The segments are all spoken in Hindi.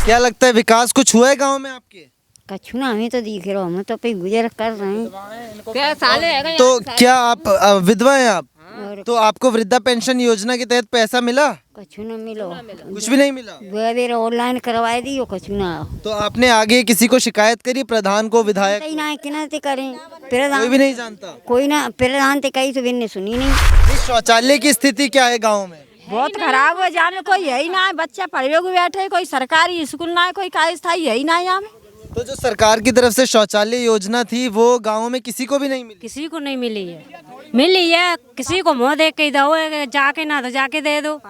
क्या लगता है विकास कुछ हुआ है गांव में आपके? कछु ना हमें तो दिख रहा हम तो पे गुजर कर रहे हैं। क्या साले है तो क्या आप विधवा हैं आप? और तो आपको वृद्धा पेंशन योजना के तहत पैसा मिला? कछु ना मिलो। कुछ भी नहीं मिला। बेर ऑनलाइन करवाए दियो कछु ना। तो आपने आगे किसी को शिकायत करी, प्रधान को, विधायक कहीं ना किना ते करें को? प्रधान कोई भी नहीं जानता। कोई ना प्रधान ते कहीं तो बिन्ने सुनी नहीं। इस शौचालय की स्थिति क्या है गाँव में? बहुत खराब हो जामे कोई है ही ना है, बच्चा पढ़े हुए बैठे, कोई सरकारी स्कूल ना है, कोई का स्थाई है ही ना है यहाँ में। तो जो सरकार की तरफ से शौचालय योजना थी वो गाँव में किसी को भी नहीं मिली। किसी को नहीं मिली है किसी को मुँह देख के दो जाके ना तो जाके दे दो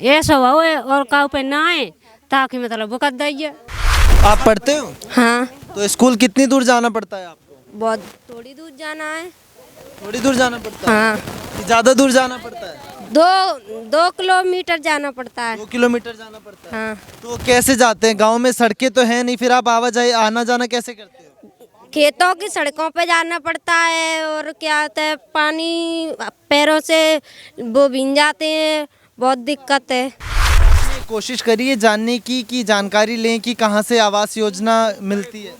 ये सब हो और काउ पे ना आए ताकि मतलब बुकत दइए। आप पढ़ते हो? हाँ तो स्कूल कितनी दूर जाना पड़ता है आपको? बहुत थोड़ी दूर जाना है। थोड़ी दूर जाना पड़ता है हाँ कि ज्यादा दूर जाना पड़ता है? 2 किलोमीटर जाना पड़ता है। 2 किलोमीटर जाना पड़ता है। हाँ तो कैसे जाते हैं? गांव में सड़कें तो है नहीं, फिर आप आवाजाही आना जाना कैसे करते हो? खेतों की सड़कों पे जाना पड़ता है और क्या होता है पानी पैरों से वो भीग जाते हैं, बहुत दिक्कत है। आपने कोशिश करी है जानने की कि जानकारी लें कि कहाँ से आवास योजना मिलती है?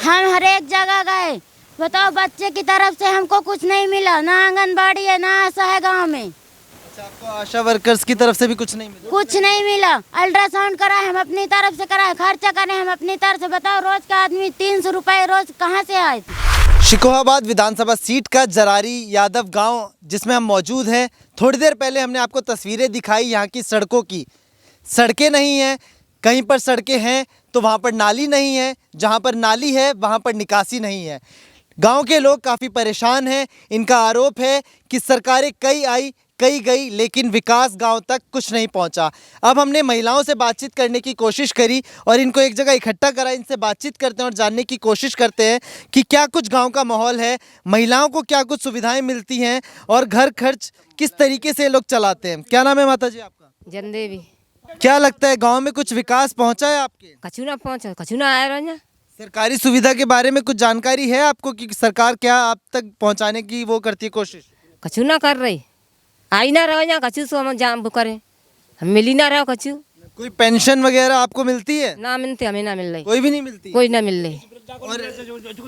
हम हर एक जगह गए, बताओ बच्चे की तरफ से हमको कुछ नहीं मिला, ना आंगनबाड़ी है ना आशा है गाँव में। अच्छा, आपको आशा वर्कर्स की तरफ से भी कुछ नहीं मिला? कुछ नहीं मिला। अल्ट्रासाउंड कराए हम अपनी तरफ से कराए, खर्चा करें हम अपनी तरफ से। बताओ रोज का आदमी 300 रुपए रोज कहाँ से आए थे? शिकोहाबाद विधानसभा सीट का जरारी यादव गांव जिसमें हम मौजूद हैं। थोड़ी देर पहले हमने आपको तस्वीरें दिखाई यहाँ की सड़कों की। सड़कें नहीं हैं, कहीं पर सड़कें हैं तो वहाँ पर नाली नहीं है, जहाँ पर नाली है वहाँ पर निकासी नहीं है। गांव के लोग काफ़ी परेशान हैं। इनका आरोप है कि सरकारें कई आई कई गई लेकिन विकास गांव तक कुछ नहीं पहुंचा। अब हमने महिलाओं से बातचीत करने की कोशिश करी और इनको एक जगह इकट्ठा करा। इनसे बातचीत करते हैं और जानने की कोशिश करते हैं कि क्या कुछ गांव का माहौल है, महिलाओं को क्या कुछ सुविधाएं मिलती हैं और घर खर्च किस तरीके से लोग चलाते हैं। क्या नाम है माता जी आपका? जनदेवी क्या लगता है गाँव में कुछ विकास पहुँचा है आपके? कछु ना पहुँचा कछु ना आया रहा। सरकारी सुविधा के बारे में कुछ जानकारी है आपको कि सरकार क्या आप तक पहुँचाने की वो करती है कोशिश? कछु ना कर रही आई ना रहो यहाँ कछु सो हम जाम करें हम मिली ना रहो कछु। कोई पेंशन वगैरह आपको मिलती है? ना मिलते हमें ना मिल रही कोई भी नहीं मिलती। कोई ना मिल रही। और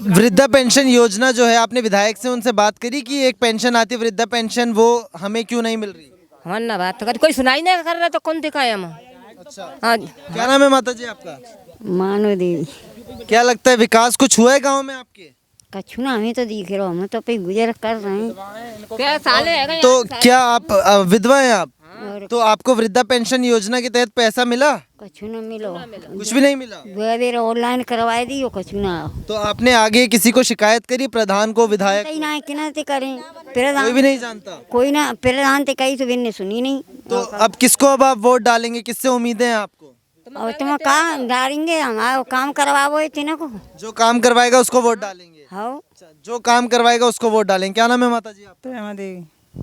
वृद्धा पेंशन योजना जो है आपने विधायक से उनसे बात करी कि एक पेंशन आती है वृद्धा पेंशन, वो हमें क्यों नहीं मिल रही? हमारे ना बात कर कोई सुनाई नहीं कर रहा तो कौन दिखाए हम। अच्छा, हाँ क्या नाम है माता जी आपका? मानो देवी। क्या लगता है विकास कुछ हुआ है गाँव में आपके? कछु ना हमें तो दिख रहा हम तो पे गुजर कर रहे हैं। क्या साले है तो क्या आप विधवा हैं आप? और तो आपको वृद्धा पेंशन योजना के तहत पैसा मिला? कछु ना मिलो। कुछ भी नहीं मिला। बेर ऑनलाइन करवाए दियो कछु ना। तो आपने आगे किसी को शिकायत करी, प्रधान को, विधायक कहीं ना किना ते करें कोई प्रधान भी नहीं जानता। कोई ना प्रधान ते कहीं तो बिन्ने सुनी नहीं। तो अब किसको अब आप वोट डालेंगे? किससे उम्मीदें हैं आपको? और तुम कहाँ डालेंगे? हमारा काम करवाओ इतने को। जो काम करवाएगा उसको वोट डालेंगे। हाँ अच्छा, जो काम करवाएगा उसको वोट डालेंगे। क्या नाम है माता जी आपका? प्रेमा देवी।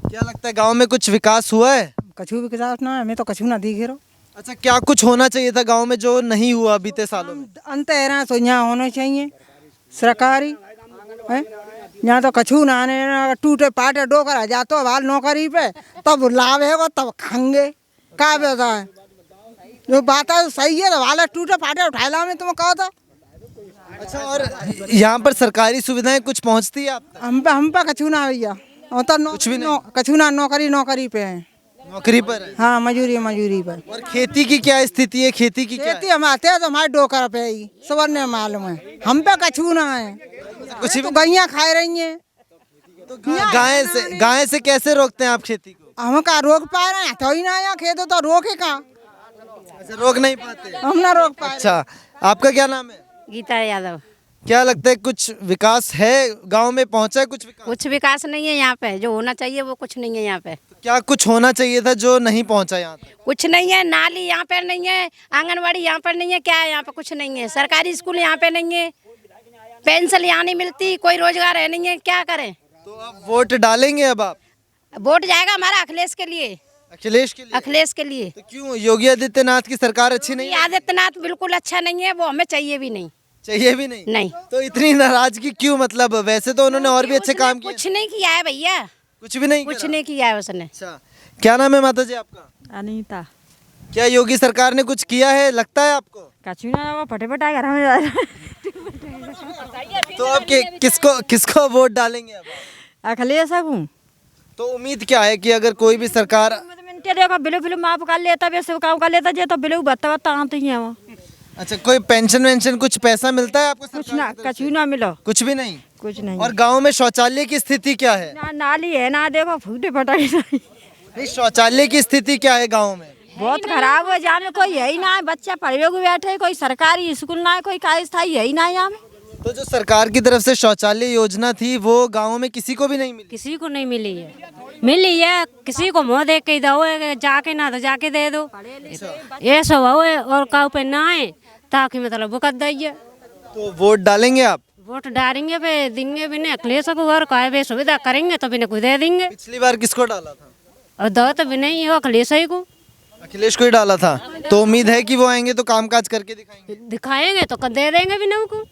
क्या लगता है गांव में कुछ विकास हुआ है? कछु भी किताब ना हमें तो कछु ना दिखे रो। अच्छा, क्या कुछ होना चाहिए था गांव में जो नहीं हुआ बीते सालों में? अंत एरा तो यहाँ होना चाहिए सरकारी है। यहाँ तो कछु ना आने टूटे पाटे डोकर आ जातो वाल नौकरी पे तब लाभ है वो तब खाएंगे का बेटा है जो बात है सही है। वाले टूटे पाटे उठा ला में तुम कहो तो। अच्छा, और यहाँ पर सरकारी सुविधाएं कुछ पहुँचती है आप तक? हम पे कछु ना भैया और तो कुछ भी नहीं? कछु ना नौकरी पे है। नौकरी पर है। हाँ मजूरी पर। और खेती की क्या स्थिति है? खेती की क्या खेती हम आते हैं तो हमारे डोकर पे ही सवरने मालूम है। हम पे कछु ना है। कुछ भी तो गैया खाए रही हैं। तो गाय से कैसे रोकते हैं आप खेती को? हम का रोक पा रहे हैं तो ही ना आया खेत तो रोके का अच्छा, रोक नहीं पाते। हम ना रोक पाए। अच्छा, आपका क्या नाम है? गीता यादव। क्या लगता है कुछ विकास है गांव में? पहुंचा है कुछ विकास? कुछ विकास नहीं है यहाँ पे, जो होना चाहिए वो कुछ नहीं है यहाँ पे। तो क्या कुछ होना चाहिए था जो नहीं पहुंचा यहाँ तक? कुछ नहीं है, नाली यहाँ पे नहीं है, आंगनवाड़ी यहाँ पर नहीं है, क्या है यहाँ पे? कुछ नहीं है। सरकारी स्कूल यहाँ पे नहीं है, पेंशन यहाँ नहीं मिलती, कोई रोजगार है नहीं है, क्या करें? तो आप वोट डालेंगे अब आप? वोट जाएगा हमारा अखिलेश के लिए। अखिलेश के लिए? अखिलेश के लिए। तो क्यों योगी आदित्यनाथ की सरकार अच्छी नहीं है? आदित्यनाथ बिल्कुल अच्छा नहीं है, वो हमें चाहिए भी नहीं। चाहिए भी नहीं? नहीं। तो इतनी नाराजगी क्यों? मतलब वैसे तो उन्होंने और भी अच्छे काम किए। कुछ नहीं किया है भैया, कुछ भी नहीं कुछ करा? नहीं किया है उसने। अच्छा, क्या नाम है माता जी आपका? अनीता। क्या योगी सरकार ने कुछ किया है लगता है आपको? कछु ना वो फटाफट आ घर में जा रहा तो अब किसको किसको वोट डालेंगे अब आप? अखिलेश हूँ तो उम्मीद क्या है कि अगर कोई भी सरकार मिनटे देखो बिलो बिलो माफ कर लेता वैसे काम कर लेता जे तो बिलो बत्ता बत्ता आते ही है वो अच्छा कोई पेंशन वेंशन कुछ पैसा मिलता है आपको कुछ सरकार ना की तरफ कछु ना मिलो से? कुछ भी नहीं। कुछ नहीं और गांव में शौचालय की स्थिति क्या है? ना नाली है ना देखो फूटे फटाके नहीं नहीं शौचालय की स्थिति क्या है गांव में? बहुत खराब हो जहाँ में कोई है ही ना है बच्चा पढ़वे को बैठे कोई सरकारी स्कूल ना है कोई का स्थाई है ही ना यहाँ में तो जो सरकार की तरफ से शौचालय योजना थी वो गाँव में किसी को भी नहीं मिली। किसी को नहीं मिली है किसी को मुँह देख के दो जाके ना तो जाके दे दो ये सब हो और काउ पे ना आए ताकि मतलब बुकत दइए। तो वोट डालेंगे आप? वोट डालेंगे पे देंगे भी नहीं अखिलेश को और कहे भी सुविधा करेंगे तो भी नहीं कुछ दे देंगे पिछली बार किसको डाला था? और दो तो भी नहीं है अखिलेश ही को अखिलेश को ही डाला था। तो उम्मीद है कि वो आएंगे तो कामकाज करके दिखाएंगे तो दे देंगे विनय को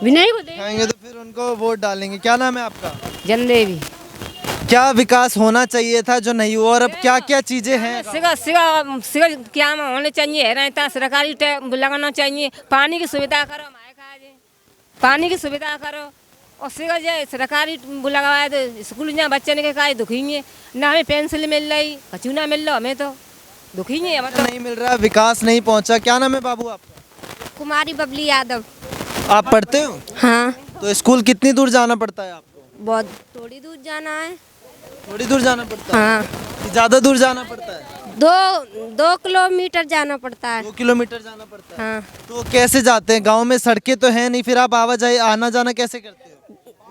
दे दिखाएंगे तो फिर उनको वोट डालेंगे। क्या नाम है आपका? जनदेवी क्या विकास होना चाहिए था जो नहीं हुआ और अब क्या क्या चीजें हैं? सिगर क्या होने चाहिए रहता सरकारी टैप लगाना चाहिए पानी की सुविधा करो हमारे काज पानी की सुविधा करो और सिगर जो सरकारी लगावाए तो स्कूल जहाँ बच्चे ने का दुखी है ना हमें पेंसिल मिल रही कचू ना मिल रहा हमें तो दुखी है मतलब नहीं मिल रहा विकास नहीं पहुंचा। क्या नाम है बाबू आपका? कुमारी बबली यादव। आप पढ़ते हो? हाँ तो स्कूल कितनी दूर जाना पड़ता है आपको? बहुत थोड़ी दूर जाना है। थोड़ी दूर जाना पड़ता है? हाँ कि ज्यादा दूर जाना पड़ता है? 2 किलोमीटर जाना पड़ता है। 2 किलोमीटर जाना पड़ता है। हाँ तो कैसे जाते हैं? गांव में सड़कें तो है नहीं फिर आप आवाजाही आना जाना कैसे करते हो?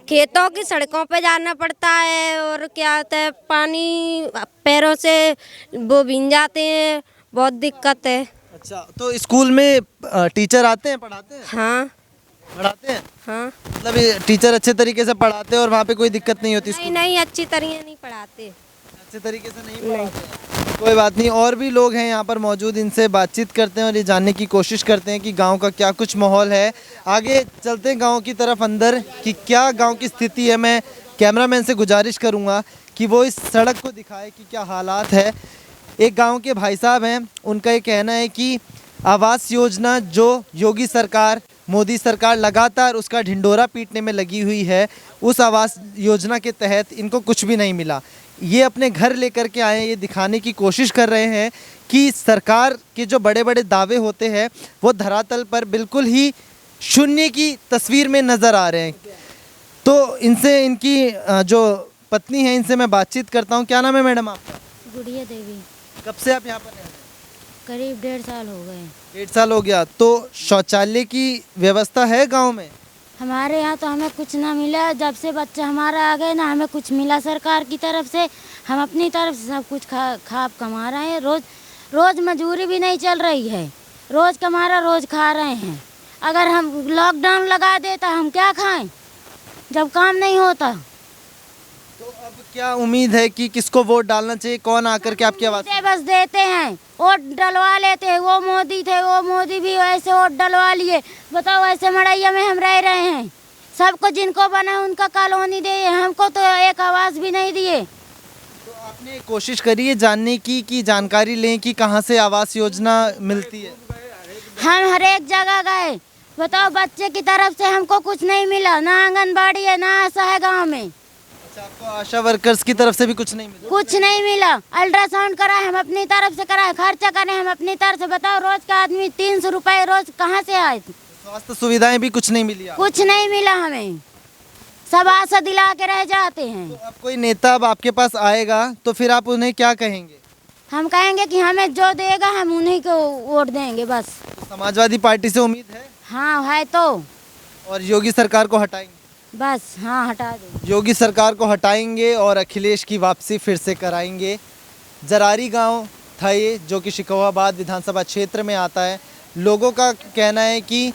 खेतों की सड़कों पे जाना पड़ता है और क्या होता है पानी पैरों से वो भीग जाते हैं बहुत दिक्कत है। अच्छा तो स्कूल में टीचर आते हैं पढ़ाते हैं? हाँ पढ़ाते हैं हाँ मतलब ये टीचर अच्छे तरीके से पढ़ाते हैं और वहाँ पे कोई दिक्कत नहीं होती? नहीं स्कूल नहीं अच्छी तरह नहीं पढ़ाते। अच्छे तरीके से नहीं पढ़ाते? कोई बात नहीं। और भी लोग हैं यहाँ पर मौजूद इनसे बातचीत करते हैं और ये जानने की कोशिश करते हैं कि गांव का क्या कुछ माहौल है। आगे चलते हैं गांव की तरफ अंदर कि क्या गांव की स्थिति है। मैं कैमरामैन से गुजारिश करूँगा कि वो इस सड़क को दिखाए कि क्या हालात है। एक गांव के भाई साहब हैं उनका ये कहना है कि आवास योजना जो योगी सरकार मोदी सरकार लगातार उसका ढिंढोरा पीटने में लगी हुई है उस आवास योजना के तहत इनको कुछ भी नहीं मिला। ये अपने घर लेकर के आए ये दिखाने की कोशिश कर रहे हैं कि सरकार के जो बड़े बड़े दावे होते हैं वो धरातल पर बिल्कुल ही शून्य की तस्वीर में नज़र आ रहे हैं। तो इनसे इनकी जो पत्नी है इनसे मैं बातचीत करता हूँ। क्या नाम है मैडम आपका? गुड़िया देवी। कब से आप यहाँ पर रह रहे हैं? करीब 1.5 साल हो गए। 1.5 साल हो गया। तो शौचालय की व्यवस्था है गांव में? हमारे यहाँ तो हमें कुछ ना मिला जब से बच्चा हमारा आ गए ना हमें कुछ मिला सरकार की तरफ से। हम अपनी तरफ से सब कुछ खा कमा रहे हैं। रोज़ मजदूरी भी नहीं चल रही है। रोज़ कमा रहा रोज़ खा रहे हैं। अगर हम लॉकडाउन लगा दे तो हम क्या खाएं जब काम नहीं होता। तो अब क्या उम्मीद है कि किसको वोट डालना चाहिए? कौन आकर के आपकी आवाज़? बस देते हैं वोट डलवा लेते हैं। वो मोदी भी वैसे वोट डलवा लिए। बताओ ऐसे मड़ैया में हम रह रहे हैं। सबको जिनको बना उनका कॉलोनी दे हमको तो एक आवाज़ भी नहीं दिए। तो आपने कोशिश करी है जानने की कि जानकारी लें कि कहाँ से आवास योजना मिलती है? हम हर एक जगह गए। बताओ बच्चे की तरफ से हमको कुछ नहीं मिला। ना आंगनबाड़ी है ना आशा है गाँव में। अच्छा आपको आशा वर्कर्स की तरफ से भी कुछ नहीं मिला? कुछ नहीं मिला। अल्ट्रासाउंड कराए हम अपनी तरफ से कराए खर्चा करें हम अपनी तरफ से। बताओ रोज का आदमी 300 रुपए रोज कहाँ से आए? स्वास्थ्य सुविधाएं भी कुछ नहीं मिली? कुछ नहीं मिला हमें। सब आशा दिला के रह जाते हैं। तो अब कोई नेता अब आपके पास आएगा तो फिर आप उन्हें क्या कहेंगे? हम कहेंगे कि हमें जो देगा हम उन्हीं को वोट देंगे बस। तो समाजवादी पार्टी से उम्मीद है? हाँ है तो। और योगी सरकार को हटाएंगे? बस हाँ हटा दो। योगी सरकार को हटाएंगे और अखिलेश की वापसी फिर से कराएंगे। जरारी गांव था ये जो कि शिकोहाबाद विधानसभा क्षेत्र में आता है। लोगों का कहना है कि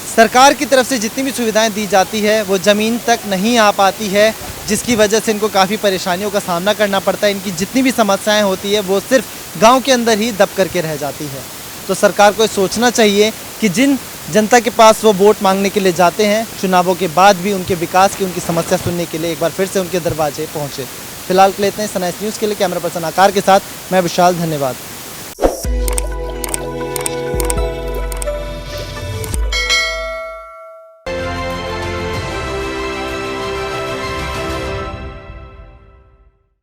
सरकार की तरफ से जितनी भी सुविधाएं दी जाती है वो ज़मीन तक नहीं आ पाती है जिसकी वजह से इनको काफ़ी परेशानियों का सामना करना पड़ता है। इनकी जितनी भी समस्याएं होती है वो सिर्फ गांव के अंदर ही दब करके रह जाती है। तो सरकार को सोचना चाहिए कि जिन जनता के पास वो वोट मांगने के लिए जाते हैं चुनावों के बाद भी उनके विकास की उनकी समस्या सुनने के लिए एक बार फिर से उनके दरवाजे पहुँचे। फिलहाल लेते हैं सनराइज न्यूज़ के लिए कैमरा पर्सन आकार के साथ मैं विशाल। धन्यवाद।